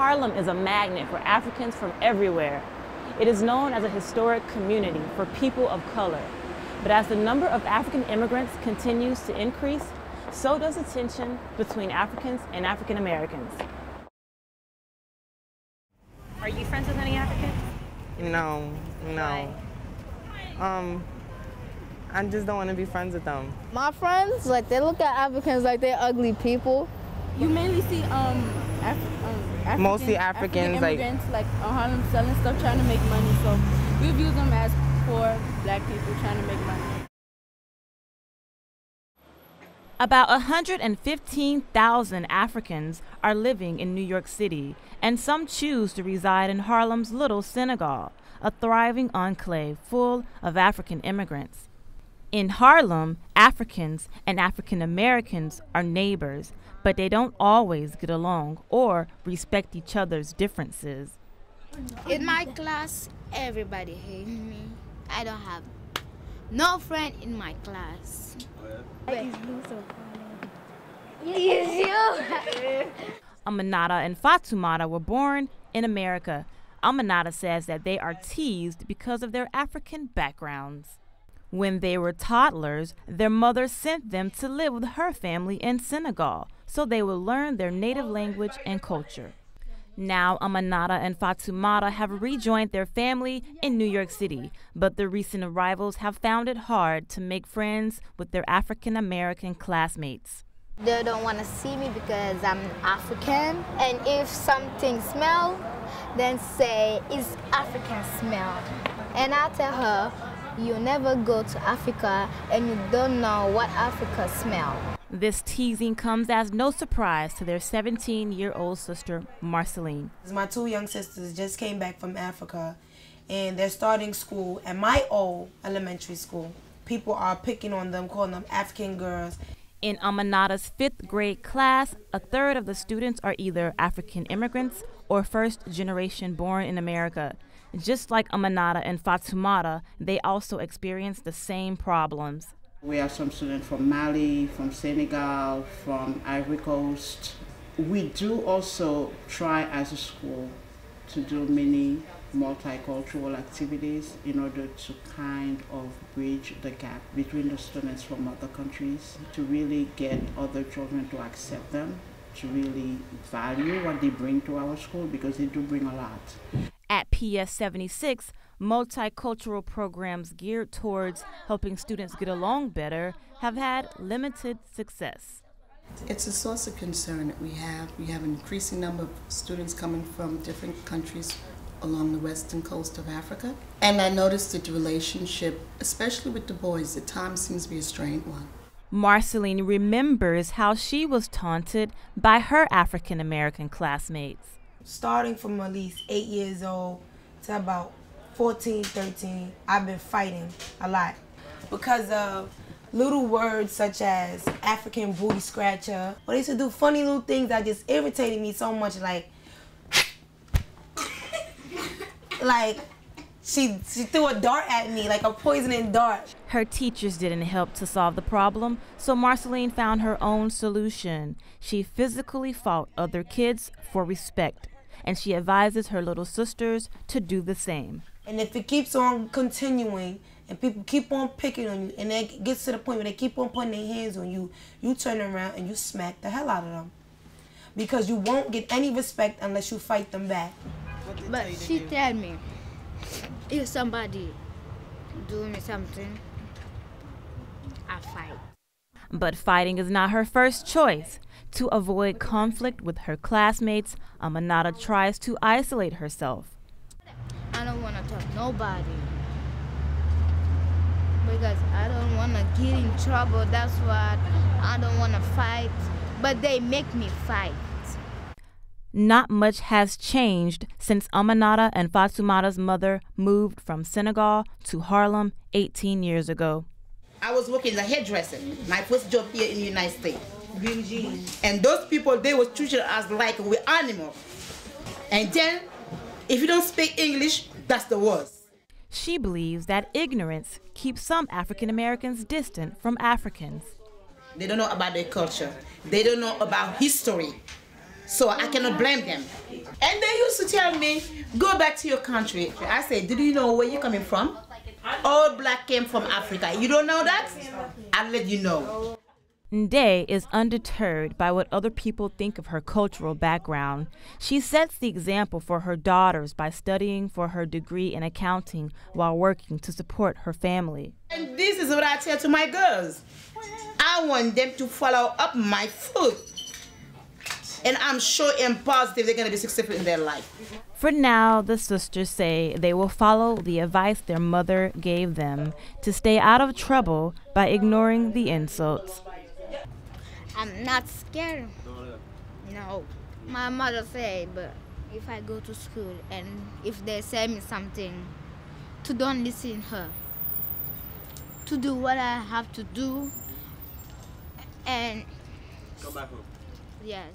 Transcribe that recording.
Harlem is a magnet for Africans from everywhere. It is known as a historic community for people of color. But as the number of African immigrants continues to increase, so does the tension between Africans and African Americans. Are you friends with any Africans? No. Why? I just don't want to be friends with them. My friends, like, they look at Africans like they're ugly people. You mainly see Mostly Africans, immigrants, like on Harlem selling stuff, trying to make money. So we view them as poor black people trying to make money. About 115,000 Africans are living in New York City, and some choose to reside in Harlem's Little Senegal, a thriving enclave full of African immigrants. In Harlem, Africans and African Americans are neighbors, but they don't always get along or respect each other's differences. In my class, everybody hates me. I don't have no friend in my class. Aminata and Fatoumata were born in America. Aminata says that they are teased because of their African backgrounds. When they were toddlers, their mother sent them to live with her family in Senegal so they would learn their native language and culture. Now, Aminata and Fatoumata have rejoined their family in New York City, but the recent arrivals have found it hard to make friends with their African American classmates. They don't want to see me because I'm African, and if something smells, then say it's African smell. And I tell her, you never go to Africa and you don't know what Africa smells. This teasing comes as no surprise to their 17-year-old sister, Marceline. My two young sisters just came back from Africa, and they're starting school at my old elementary school. People are picking on them, calling them African girls. In Aminata's 5th grade class, a third of the students are either African immigrants or first generation born in America. Just like Aminata and Fatoumata, they also experience the same problems. We have some students from Mali, from Senegal, from Ivory Coast. We do also try as a school to do many multicultural activities in order to kind of bridge the gap between the students from other countries, to really get other children to accept them, to really value what they bring to our school, because they do bring a lot. At PS 76, multicultural programs geared towards helping students get along better have had limited success. It's a source of concern that we have. We have an increasing number of students coming from different countries along the western coast of Africa. And I noticed that the relationship, especially with the boys, at times seems to be a strained one. Marceline remembers how she was taunted by her African American classmates. Starting from at least 8 years old to about 14, 13, I've been fighting a lot because of little words such as African booty scratcher. But they used to do funny little things that just irritated me so much, like she threw a dart at me, like a poisoning dart. Her teachers didn't help to solve the problem, so Marceline found her own solution. She physically fought other kids for respect, and she advises her little sisters to do the same. And if it keeps on continuing and people keep on picking on you, and it gets to the point where they keep on putting their hands on you, you turn around and you smack the hell out of them. Because you won't get any respect unless you fight them back. But she tell me, if somebody do me something, I fight. But fighting is not her first choice. To avoid conflict with her classmates, Aminata tries to isolate herself. I don't want to talk to nobody because I don't want to get in trouble. That's why I don't want to fight, but they make me fight. Not much has changed since Aminata and Fatoumata's mother moved from Senegal to Harlem 18 years ago. I was working as a hairdresser, my first job here in the United States. And those people, they were treated us like we're animals. And then, if you don't speak English, that's the worst. She believes that ignorance keeps some African Americans distant from Africans. They don't know about their culture. They don't know about history. So I cannot blame them. And they used to tell me, go back to your country. I said, do you know where you're coming from? All black came from Africa. You don't know that? I'll let you know. Nde is undeterred by what other people think of her cultural background. She sets the example for her daughters by studying for her degree in accounting while working to support her family. And this is what I tell to my girls. I want them to follow up my foot. And I'm sure and positive they're going to be successful in their life. For now, the sisters say they will follow the advice their mother gave them to stay out of trouble by ignoring the insults. I'm not scared. No. My mother said, but if I go to school and if they say me something, to don't listen her. To do what I have to do and go back home. Yes.